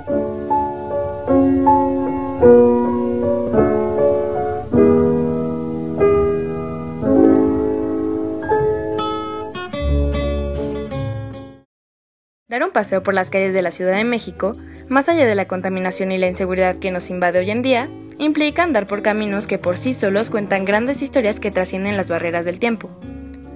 Dar un paseo por las calles de la Ciudad de México, más allá de la contaminación y la inseguridad que nos invade hoy en día, implica andar por caminos que por sí solos cuentan grandes historias que trascienden las barreras del tiempo.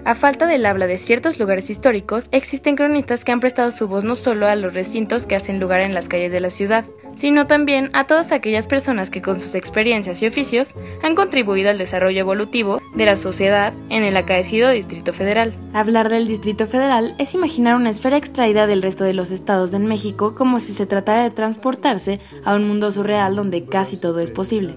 A falta del habla de ciertos lugares históricos, existen cronistas que han prestado su voz no solo a los recintos que hacen lugar en las calles de la ciudad, sino también a todas aquellas personas que con sus experiencias y oficios han contribuido al desarrollo evolutivo de la sociedad en el acaecido Distrito Federal. Hablar del Distrito Federal es imaginar una esfera extraída del resto de los estados de México como si se tratara de transportarse a un mundo surreal donde casi todo es posible.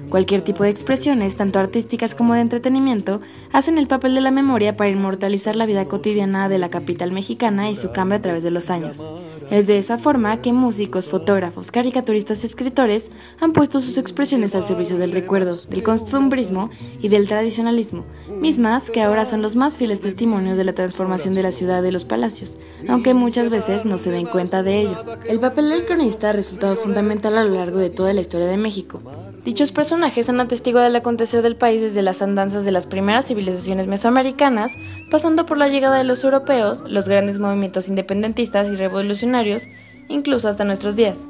Cualquier tipo de expresiones, tanto artísticas como de entretenimiento, hacen el papel de la memoria para inmortalizar la vida cotidiana de la capital mexicana y su cambio a través de los años. Es de esa forma que músicos, fotógrafos, caricaturistas y escritores han puesto sus expresiones al servicio del recuerdo, del costumbrismo y del tradicionalismo, mismas que ahora son los más fieles testimonios de la transformación de la ciudad de los palacios, aunque muchas veces no se den cuenta de ello. El papel del cronista ha resultado fundamental a lo largo de toda la historia de México. Dichos personajes han atestiguado el acontecer del país desde las andanzas de las primeras civilizaciones mesoamericanas, pasando por la llegada de los europeos, los grandes movimientos independentistas y revolucionarios, incluso hasta nuestros días.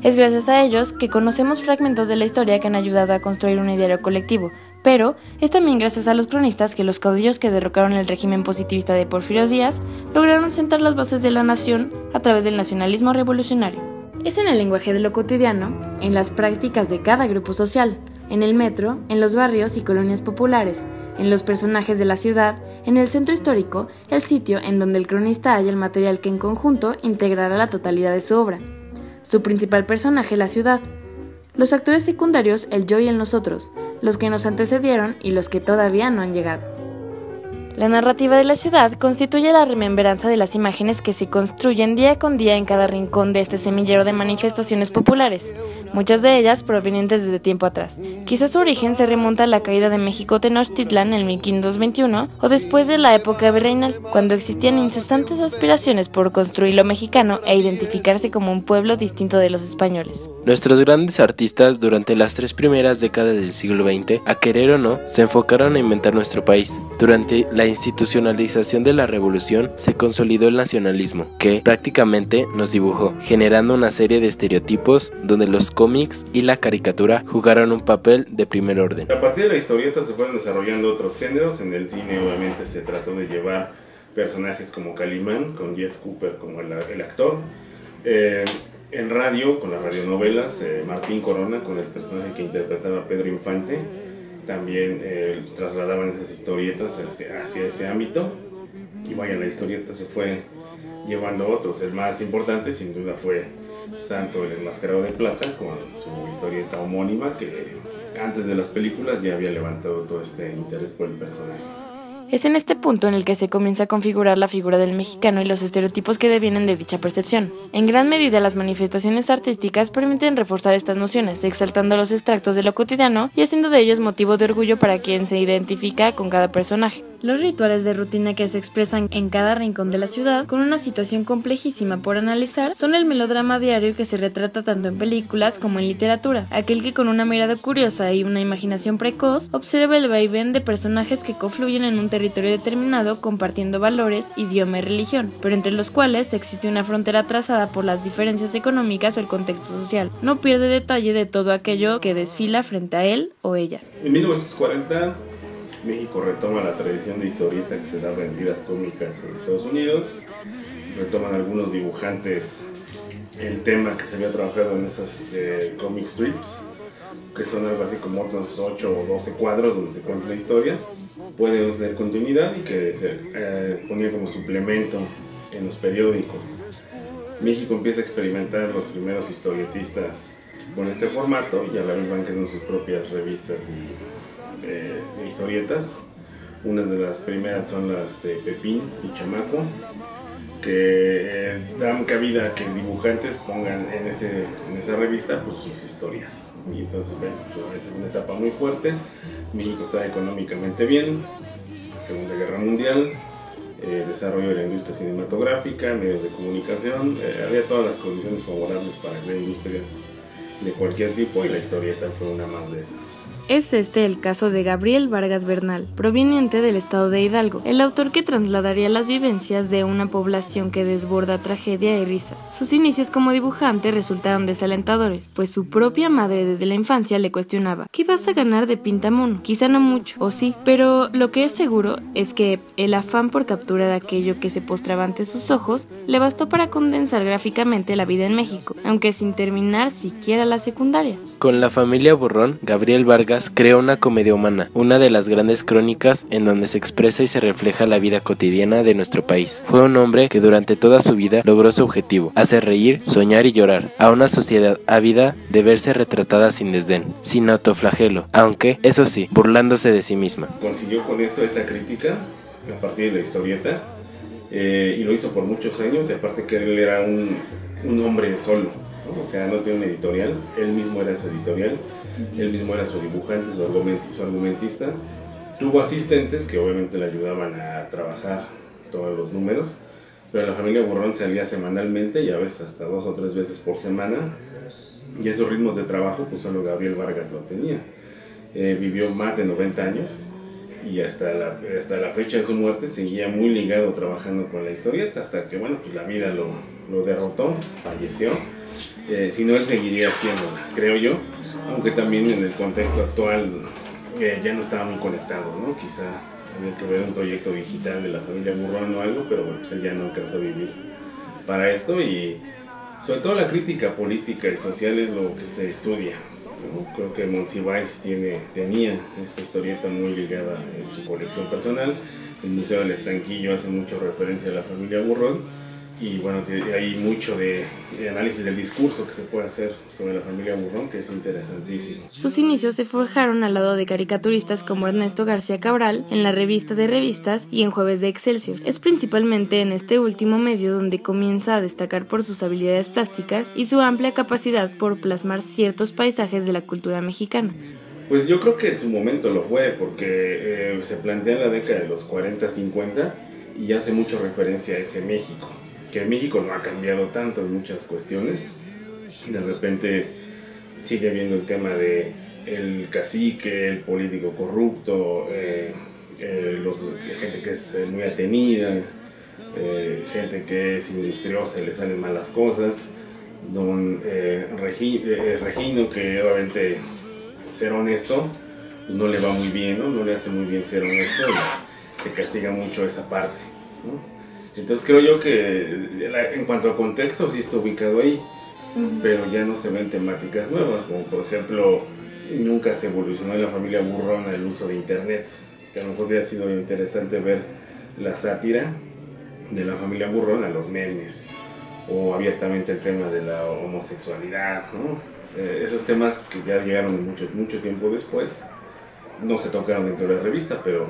Es gracias a ellos que conocemos fragmentos de la historia que han ayudado a construir un ideario colectivo, pero es también gracias a los cronistas que los caudillos que derrocaron el régimen positivista de Porfirio Díaz lograron sentar las bases de la nación a través del nacionalismo revolucionario. Es en el lenguaje de lo cotidiano, en las prácticas de cada grupo social, en el metro, en los barrios y colonias populares, en los personajes de la ciudad, en el centro histórico, el sitio en donde el cronista halla el material que en conjunto integrará la totalidad de su obra. Su principal personaje, la ciudad. Los actores secundarios, el yo y el nosotros, los que nos antecedieron y los que todavía no han llegado. La narrativa de la ciudad constituye la remembranza de las imágenes que se construyen día con día en cada rincón de este semillero de manifestaciones populares, muchas de ellas provenientes desde tiempo atrás. Quizás su origen se remonta a la caída de México Tenochtitlan en 1521 o después de la época virreinal, cuando existían incesantes aspiraciones por construir lo mexicano e identificarse como un pueblo distinto de los españoles. Nuestros grandes artistas durante las 3 primeras décadas del siglo XX, a querer o no, se enfocaron a inventar nuestro país. Durante la institucionalización de la revolución se consolidó el nacionalismo, que prácticamente nos dibujó, generando una serie de estereotipos donde los cómics y la caricatura jugaron un papel de primer orden. A partir de la historieta se fueron desarrollando otros géneros. En el cine obviamente se trató de llevar personajes como Calimán, con Jeff Cooper como el actor. En radio, con las radionovelas, Martín Corona con el personaje que interpretaba Pedro Infante. También trasladaban esas historietas hacia ese ámbito. Y vaya, la historieta se fue llevando a otros. El más importante sin duda fue Santo el Enmascarado de Plata, con su historieta homónima que antes de las películas ya había levantado todo este interés por el personaje. Es en este punto en el que se comienza a configurar la figura del mexicano y los estereotipos que devienen de dicha percepción. En gran medida, las manifestaciones artísticas permiten reforzar estas nociones, exaltando los extractos de lo cotidiano y haciendo de ellos motivo de orgullo para quien se identifica con cada personaje. Los rituales de rutina que se expresan en cada rincón de la ciudad, con una situación complejísima por analizar, son el melodrama diario que se retrata tanto en películas como en literatura. Aquel que con una mirada curiosa y una imaginación precoz observa el vaivén de personajes que confluyen en un territorio determinado compartiendo valores, idioma y religión, pero entre los cuales existe una frontera trazada por las diferencias económicas o el contexto social. No pierde detalle de todo aquello que desfila frente a él o ella. En 1940 México retoma la tradición de historieta que se daba en tiras cómicas en Estados Unidos. Retoman algunos dibujantes el tema que se había trabajado en esas comic strips, que son algo así como otros 8 o 12 cuadros donde se cuenta la historia. Puede tener continuidad y que se ponía como suplemento en los periódicos. México empieza a experimentar los primeros historietistas con este formato y a la vez van creando sus propias revistas y historietas. Una de las primeras son las de Pepín y Chamaco, que dan cabida a que dibujantes pongan en esa revista pues, sus historias. Y entonces, bueno, pues, es una etapa muy fuerte. México está económicamente bien, Segunda Guerra Mundial, desarrollo de la industria cinematográfica, medios de comunicación, había todas las condiciones favorables para crear industrias de cualquier tipo y la historieta fue una más de esas. Es este el caso de Gabriel Vargas Bernal, proveniente del estado de Hidalgo, el autor que trasladaría las vivencias de una población que desborda tragedia y risas. Sus inicios como dibujante resultaron desalentadores, pues su propia madre desde la infancia le cuestionaba: ¿qué vas a ganar de pintamono? Quizá no mucho, o sí, pero lo que es seguro es que el afán por capturar aquello que se postraba ante sus ojos le bastó para condensar gráficamente la vida en México, aunque sin terminar siquiera la secundaria. Con la familia Burrón, Gabriel Vargas creó una comedia humana, una de las grandes crónicas en donde se expresa y se refleja la vida cotidiana de nuestro país. Fue un hombre que durante toda su vida logró su objetivo: hacer reír, soñar y llorar a una sociedad ávida de verse retratada sin desdén, sin autoflagelo, aunque, eso sí, burlándose de sí misma. Consiguió con eso esa crítica a partir de la historieta y lo hizo por muchos años, y aparte que él era un hombre solo, ¿no? O sea, no tiene una editorial, él mismo era su editorial, él mismo era su dibujante, su argumentista. Tuvo asistentes que obviamente le ayudaban a trabajar todos los números, pero la familia Burrón salía semanalmente y a veces hasta 2 o 3 veces por semana, y esos ritmos de trabajo pues solo Gabriel Vargas lo tenía. Vivió más de 90 años y hasta la fecha de su muerte seguía muy ligado trabajando con la historieta, hasta que bueno, pues la vida lo derrotó, falleció. Si no, él seguiría haciéndola, creo yo, aunque también en el contexto actual ya no estaba muy conectado, ¿no? Quizá había que ver un proyecto digital de la familia Burrón o algo, pero bueno, pues él ya no alcanzó a vivir para esto, y sobre todo la crítica política y social es lo que se estudia, ¿no? Creo que Monsiváis tenía esta historieta muy ligada en su colección personal. El Museo del Estanquillo hace mucho referencia a la familia Burrón, y bueno, hay mucho de análisis del discurso que se puede hacer sobre la familia Burrón, que es interesantísimo. Sus inicios se forjaron al lado de caricaturistas como Ernesto García Cabral, en la Revista de Revistas y en Jueves de Excelsior. Es principalmente en este último medio donde comienza a destacar por sus habilidades plásticas y su amplia capacidad por plasmar ciertos paisajes de la cultura mexicana. Pues yo creo que en su momento lo fue, porque se plantea en la década de los 40-50 y hace mucho referencia a ese México, que México no ha cambiado tanto en muchas cuestiones. De repente sigue viendo el tema de el cacique, el político corrupto, gente que es muy atenida, gente que es industriosa y le salen malas cosas. Don Regino, que obviamente, ser honesto no le va muy bien, ¿no? No le hace muy bien ser honesto, y se castiga mucho esa parte, ¿no? Entonces creo yo que en cuanto a contexto sí está ubicado ahí, pero ya no se ven temáticas nuevas, como por ejemplo nunca se evolucionó en la familia Burrón el uso de internet, que a lo mejor hubiera sido interesante ver la sátira de la familia Burrón a los memes, o abiertamente el tema de la homosexualidad, ¿no? Esos temas que ya llegaron mucho tiempo después, no se tocaron dentro de la revista, pero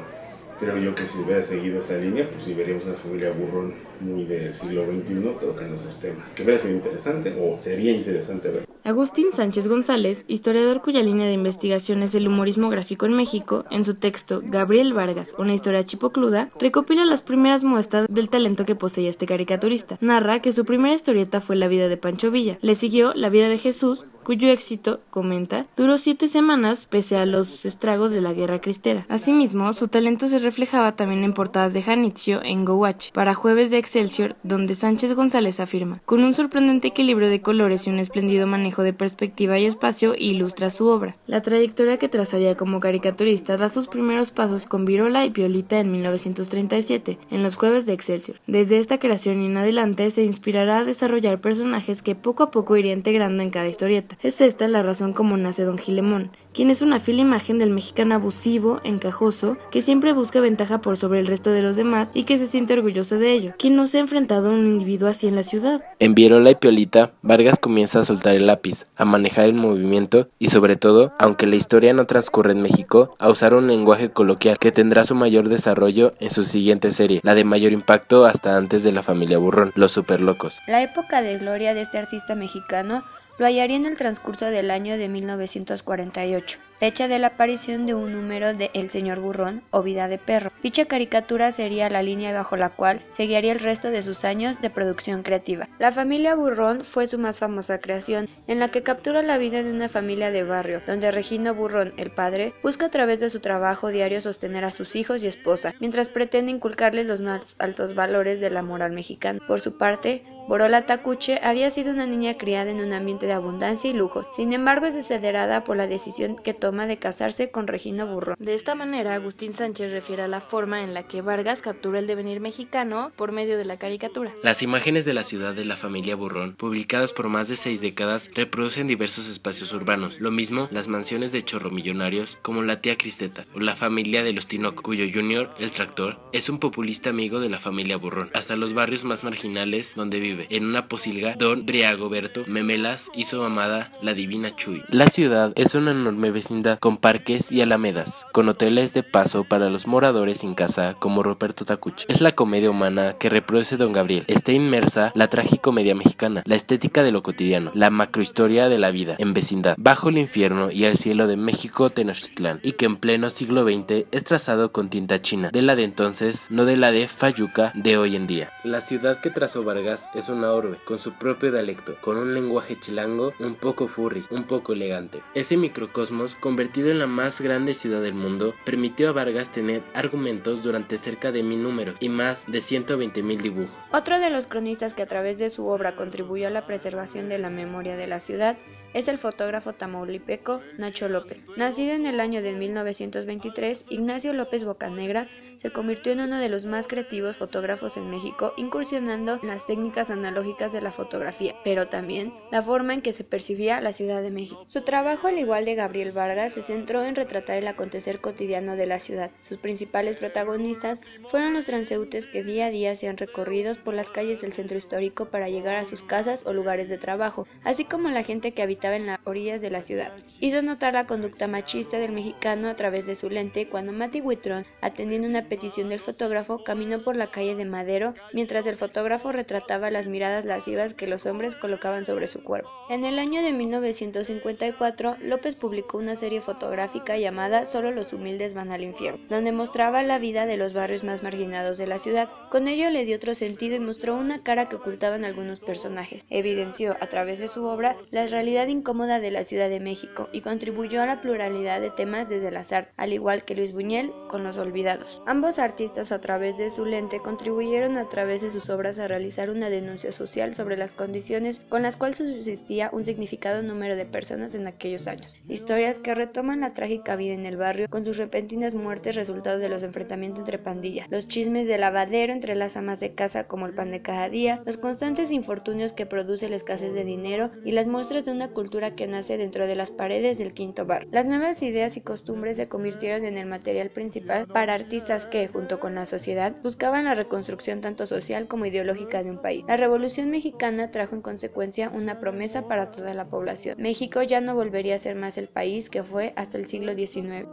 creo yo que si hubiera seguido esa línea, pues sí veríamos una familia Burrón muy del siglo XXI tocando esos temas, que hubiera sido interesante, o sería interesante ver. Agustín Sánchez González, historiador cuya línea de investigación es el humorismo gráfico en México, en su texto Gabriel Vargas, una historia chipocluda, recopila las primeras muestras del talento que poseía este caricaturista. Narra que su primera historieta fue La vida de Pancho Villa, le siguió La vida de Jesús, cuyo éxito, comenta, duró 7 semanas pese a los estragos de la guerra cristera. Asimismo, su talento se reflejaba también en portadas de Janitzio en Go Watch, para Jueves de Excelsior, donde Sánchez González afirma: con un sorprendente equilibrio de colores y un espléndido manejo de perspectiva y espacio, ilustra su obra. La trayectoria que trazaría como caricaturista da sus primeros pasos con Virola y Piolita en 1937, en los Jueves de Excelsior. Desde esta creación y en adelante se inspirará a desarrollar personajes que poco a poco iría integrando en cada historieta. Es esta la razón como nace Don Gilemón, quien es una fiel imagen del mexicano abusivo, encajoso, que siempre busca ventaja por sobre el resto de los demás y que se siente orgulloso de ello, quien no se ha enfrentado a un individuo así en la ciudad. En Virola y Piolita, Vargas comienza a soltar el lápiz, a manejar el movimiento y sobre todo, aunque la historia no transcurre en México, a usar un lenguaje coloquial que tendrá su mayor desarrollo en su siguiente serie, la de mayor impacto hasta antes de la familia Burrón, Los Superlocos. La época de gloria de este artista mexicano lo hallaría en el transcurso del año de 1948. fecha de la aparición de un número de El Señor Burrón o Vida de Perro. Dicha caricatura sería la línea bajo la cual se guiaría el resto de sus años de producción creativa. La familia Burrón fue su más famosa creación, en la que captura la vida de una familia de barrio, donde Regino Burrón, el padre, busca a través de su trabajo diario sostener a sus hijos y esposa, mientras pretende inculcarles los más altos valores de la moral mexicana. Por su parte, Borola Takuche había sido una niña criada en un ambiente de abundancia y lujos, sin embargo es desheredada por la decisión que toma de casarse con Regino Burrón. De esta manera, Agustín Sánchez refiere a la forma en la que Vargas captura el devenir mexicano por medio de la caricatura. Las imágenes de la ciudad de la familia Burrón, publicadas por más de 6 décadas, reproducen diversos espacios urbanos, lo mismo las mansiones de chorromillonarios como la tía Cristeta o la familia de los Tinoco, cuyo Junior, el tractor, es un populista amigo de la familia Burrón, hasta los barrios más marginales donde vive. En una posilga, Don Briagoberto Memelas y su amada la divina Chuy. La ciudad es una enorme vecindad con parques y alamedas, con hoteles de paso para los moradores sin casa como Ruperto Takuche. Es la comedia humana que reproduce Don Gabriel. Está inmersa la tragicomedia mexicana, la estética de lo cotidiano, la macrohistoria de la vida en vecindad, bajo el infierno y el cielo de México Tenochtitlán, y que en pleno siglo XX es trazado con tinta china, de la de entonces, no de la de Fayuca de hoy en día. La ciudad que trazó Vargas es una orbe, con su propio dialecto, con un lenguaje chilango un poco furry, un poco elegante. Ese microcosmos, convertido en la más grande ciudad del mundo, permitió a Vargas tener argumentos durante cerca de 1000 números y más de 120,000 dibujos. Otro de los cronistas que a través de su obra contribuyó a la preservación de la memoria de la ciudad es el fotógrafo tamaulipeco Nacho López. Nacido en el año de 1923, Ignacio López Bocanegra se convirtió en uno de los más creativos fotógrafos en México, incursionando en las técnicas analógicas de la fotografía, pero también la forma en que se percibía la Ciudad de México. Su trabajo, al igual de Gabriel Vargas, se centró en retratar el acontecer cotidiano de la ciudad. Sus principales protagonistas fueron los transeúntes que día a día hacían recorridos por las calles del centro histórico para llegar a sus casas o lugares de trabajo, así como la gente que habitaba en las orillas de la ciudad. Hizo notar la conducta machista del mexicano a través de su lente cuando Mati Huitrón, atendiendo una petición del fotógrafo, caminó por la calle de Madero mientras el fotógrafo retrataba las miradas lascivas que los hombres colocaban sobre su cuerpo. En el año de 1954, López publicó una serie fotográfica llamada Solo los humildes van al infierno, donde mostraba la vida de los barrios más marginados de la ciudad. Con ello le dio otro sentido y mostró una cara que ocultaban algunos personajes. Evidenció a través de su obra la realidad incómoda de la Ciudad de México y contribuyó a la pluralidad de temas desde el azar, al igual que Luis Buñuel con Los Olvidados. Ambos artistas, a través de su lente, contribuyeron a través de sus obras a realizar una denuncia social sobre las condiciones con las cuales subsistía un significado número de personas en aquellos años. Historias que retoman la trágica vida en el barrio con sus repentinas muertes resultado de los enfrentamientos entre pandillas, los chismes de lavadero entre las amas de casa como el pan de cada día, los constantes infortunios que produce la escasez de dinero y las muestras de una cultura que nace dentro de las paredes del quinto bar. Las nuevas ideas y costumbres se convirtieron en el material principal para artistas que, junto con la sociedad, buscaban la reconstrucción tanto social como ideológica de un país. La Revolución Mexicana trajo en consecuencia una promesa para toda la población. México ya no volvería a ser más el país que fue hasta el siglo XIX.